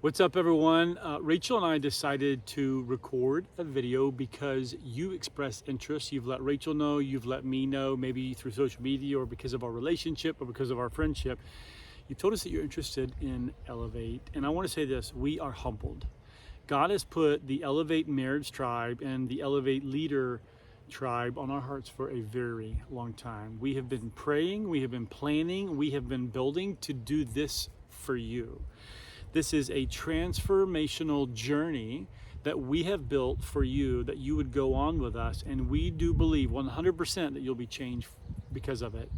What's up, everyone? Rachel and I decided to record a video because you expressed interest. You've let Rachel know, you've let me know, maybe through social media or because of our relationship or because of our friendship. You told us that you're interested in Elevate. And I want to say this, we are humbled. God has put the Elevate Marriage Tribe and the Elevate Leader Tribe on our hearts for a very long time. We have been praying, we have been planning, we have been building to do this for you. This is a transformational journey that we have built for you, that you would go on with us, and we do believe 100% that you'll be changed because of it.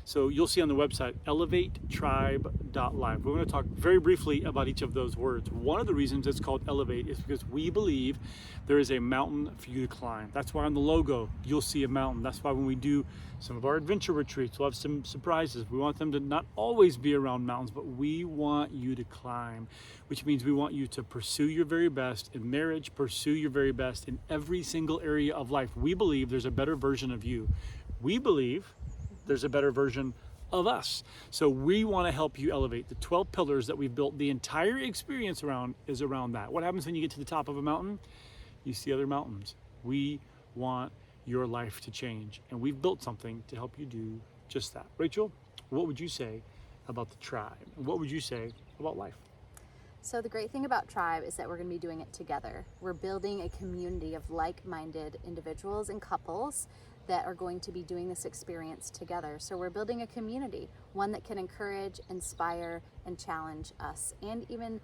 So you'll see on the website, elevatetribe.live. We're going to talk very briefly about each of those words. One of the reasons it's called Elevate is because we believe there is a mountain for you to climb. That's why on the logo, you'll see a mountain. That's why when we do some of our adventure retreats, we'll have some surprises. We want them to not always be around mountains, but we want you to climb, which means we want you to pursue your very best in marriage, pursue your very best in every single area of life. We believe there's a better version of you. We believe there's a better version of us. So we want to help you elevate. The 12 pillars that we've built the entire experience around is around that. What happens when you get to the top of a mountain? You see other mountains. We want your life to change, and we've built something to help you do just that. Rachel, what would you say about the tribe? What would you say about life? So the great thing about Tribe is that we're going to be doing it together. We're building a community of like-minded individuals and couples that are going to be doing this experience together. So we're building a community, one that can encourage, inspire, and challenge us, and even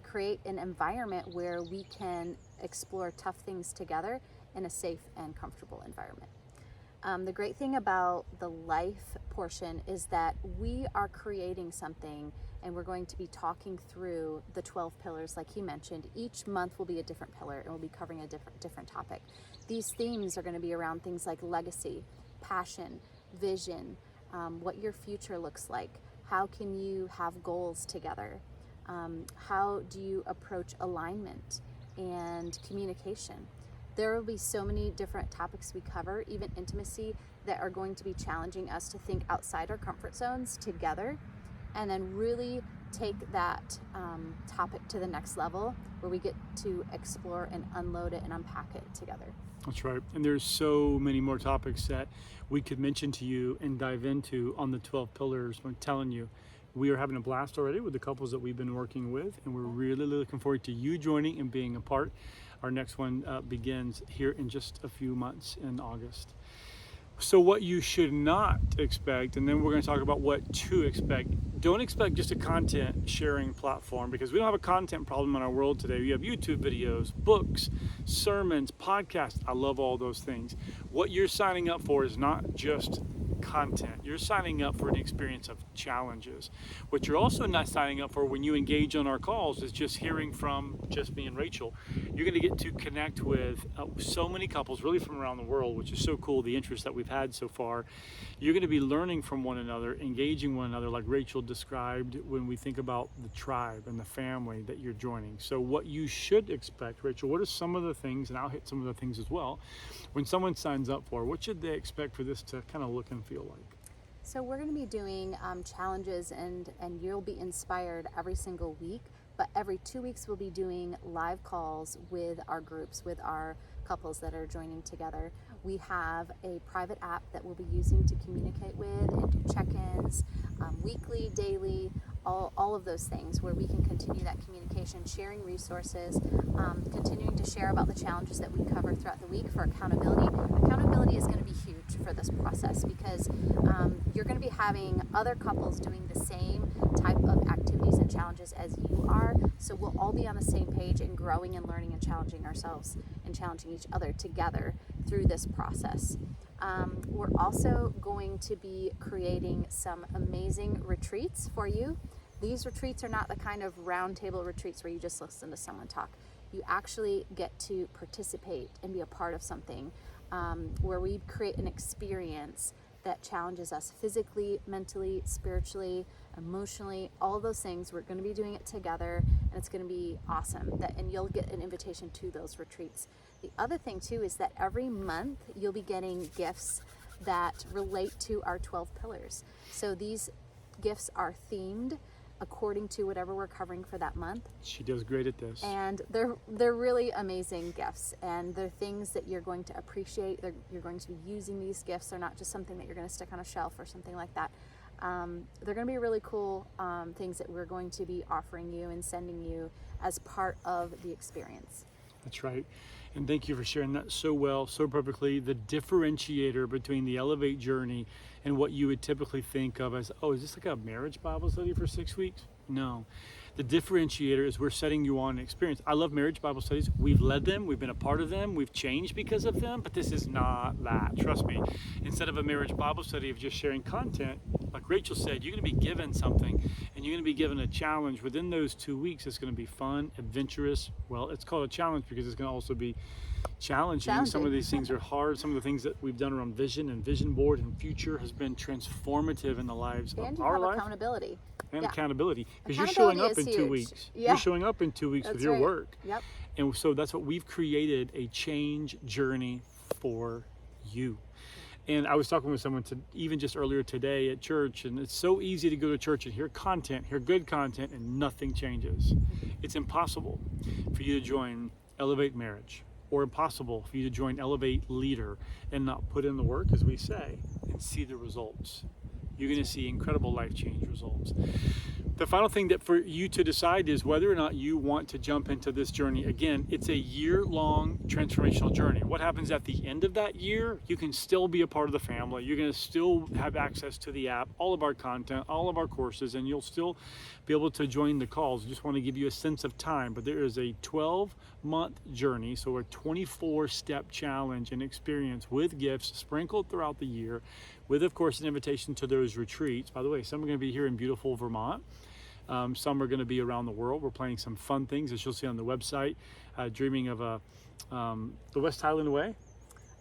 create an environment where we can explore tough things together in a safe and comfortable environment. The great thing about the life portion is that we are creating something, and we're going to be talking through the 12 pillars like he mentioned. Each month will be a different pillar, and we'll be covering a different topic. These themes are going to be around things like legacy, passion, vision, what your future looks like, how can you have goals together, how do you approach alignment and communication. There will be so many different topics we cover, even intimacy, that are going to be challenging us to think outside our comfort zones together, and then really take that topic to the next level where we get to explore and unload it and unpack it together. That's right. And there's so many more topics that we could mention to you and dive into on the 12 pillars. I'm telling you, we are having a blast already with the couples that we've been working with, and we're really looking forward to you joining and being a part. Our next one begins here in just a few months in August. So what you should not expect, and then we're going to talk about what to expect. Don't expect just a content sharing platform, because we don't have a content problem in our world today. We have YouTube videos, books, sermons, podcasts. I love all those things. What you're signing up for is not just content. You're signing up for an experience of challenges. What you're also not signing up for when you engage on our calls is just hearing from just me and Rachel. You're going to get to connect with so many couples really from around the world, which is so cool, the interest that we've had so far. You're going to be learning from one another, engaging one another, like Rachel described when we think about the tribe and the family that you're joining. So what you should expect, Rachel, what are some of the things, and I'll hit some of the things as well, when someone signs up for, what should they expect for this to kind of look and feel like? So we're going to be doing challenges, and you'll be inspired every single week, but every 2 weeks we'll be doing live calls with our groups, with our couples that are joining together. We have a private app that we'll be using to communicate with and do check-ins weekly, daily, all of those things where we can continue that communication, sharing resources, continuing to share about the challenges that we cover throughout the week for accountability. Accountability is going to be huge for this process, because you're going to be having other couples doing the same type of activities and challenges as you are, so we'll all be on the same page and growing and learning and challenging ourselves and challenging each other together through this process. We're also going to be creating some amazing retreats for you. These retreats are not the kind of roundtable retreats where you just listen to someone talk. You actually get to participate and be a part of something where we create an experience that challenges us physically, mentally, spiritually, emotionally, all those things. We're going to be doing it together, and it's going to be awesome. And you'll get an invitation to those retreats. The other thing too is that every month you'll be getting gifts that relate to our 12 pillars. So these gifts are themed according to whatever we're covering for that month. She does great at this. And they're really amazing gifts, and they're things that you're going to appreciate. You're going to be using these gifts. They're not just something that you're going to stick on a shelf or something like that. They're going to be really cool things that we're going to be offering you and sending you as part of the experience. That's right. And thank you for sharing that so well, so perfectly. The differentiator between the Elevate journey and what you would typically think of as, oh, is this like a marriage Bible study for 6 weeks? No. The differentiator is we're setting you on an experience. I love marriage Bible studies. We've led them. We've been a part of them. We've changed because of them. But this is not that. Trust me. Instead of a marriage Bible study of just sharing content, like Rachel said, you're going to be given something, and you're going to be given a challenge within those 2 weeks. It's going to be fun, adventurous. Well, it's called a challenge because it's going to also be challenging. Some of these things are hard. Some of the things that we've done around vision and vision board and future has been transformative in the lives And of you our have life. accountability. And Yeah. accountability, because you're showing up in Accountability is 2 huge. weeks. Yeah. You're showing up in 2 weeks with That's your right. work. Yep. And so that's what we've created, a change journey for you. And I was talking with someone even just earlier today at church, and it's so easy to go to church and hear content, hear good content, and nothing changes. It's impossible for you to join Elevate Marriage, or impossible for you to join Elevate Leader and not put in the work, as we say, and see the results. You're going to see incredible life change results. The final thing that for you to decide is whether or not you want to jump into this journey. Again, it's a year-long transformational journey. What happens at the end of that year, you can still be a part of the family. You're going to still have access to the app, all of our content, all of our courses, and you'll still be able to join the calls. I just want to give you a sense of time, but there is a 12-month journey, so a 24-step challenge and experience with gifts sprinkled throughout the year, with, of course, an invitation to those retreats. By the way, some are going to be here in beautiful Vermont. Some are going to be around the world. We're planning some fun things, as you'll see on the website. Dreaming of the West Highland Way. Is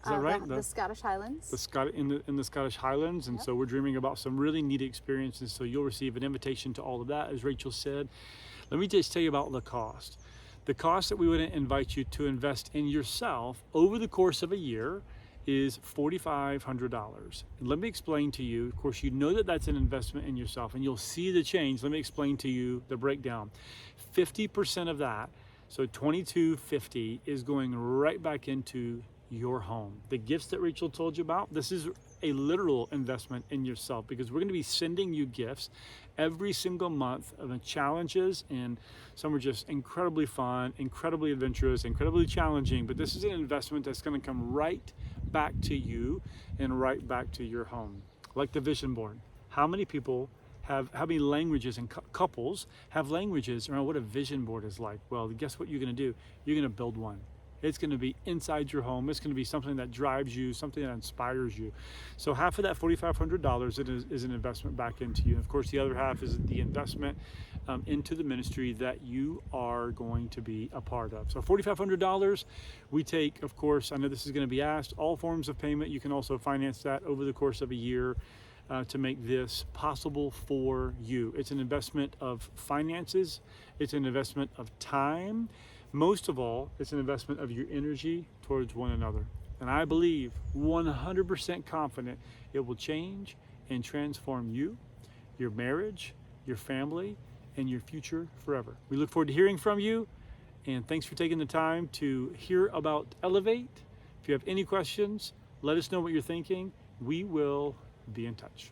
that right? The Scottish Highlands. In the Scottish Highlands, and Yep. so we're dreaming about some really neat experiences. So you'll receive an invitation to all of that, as Rachel said. Let me just tell you about the cost. The cost that we would invite you to invest in yourself over the course of a year is $4,500. And let me explain to you, of course, you know that that's an investment in yourself, and you'll see the change. Let me explain to you the breakdown. 50% of that, so $2,250, is going right back into your home. The gifts that Rachel told you about, this is a literal investment in yourself, because we're going to be sending you gifts every single month of the challenges, and some are just incredibly fun, incredibly adventurous, incredibly challenging, but this is an investment that's going to come right back to you and right back to your home. Like the vision board. How many languages and couples have languages around what a vision board is like? Well, guess what you're going to do? You're going to build one. It's going to be inside your home. It's going to be something that drives you, something that inspires you. So half of that $4,500 is an investment back into you. And of course, the other half is the investment into the ministry that you are going to be a part of. So $4,500, we take, of course, I know this is going to be asked, all forms of payment. You can also finance that over the course of a year to make this possible for you. It's an investment of finances. It's an investment of time. Most of all, it's an investment of your energy towards one another. And I believe 100% confident it will change and transform you, your marriage, your family, and your future forever. We look forward to hearing from you, and thanks for taking the time to hear about Elevate. If you have any questions, let us know what you're thinking. We will be in touch.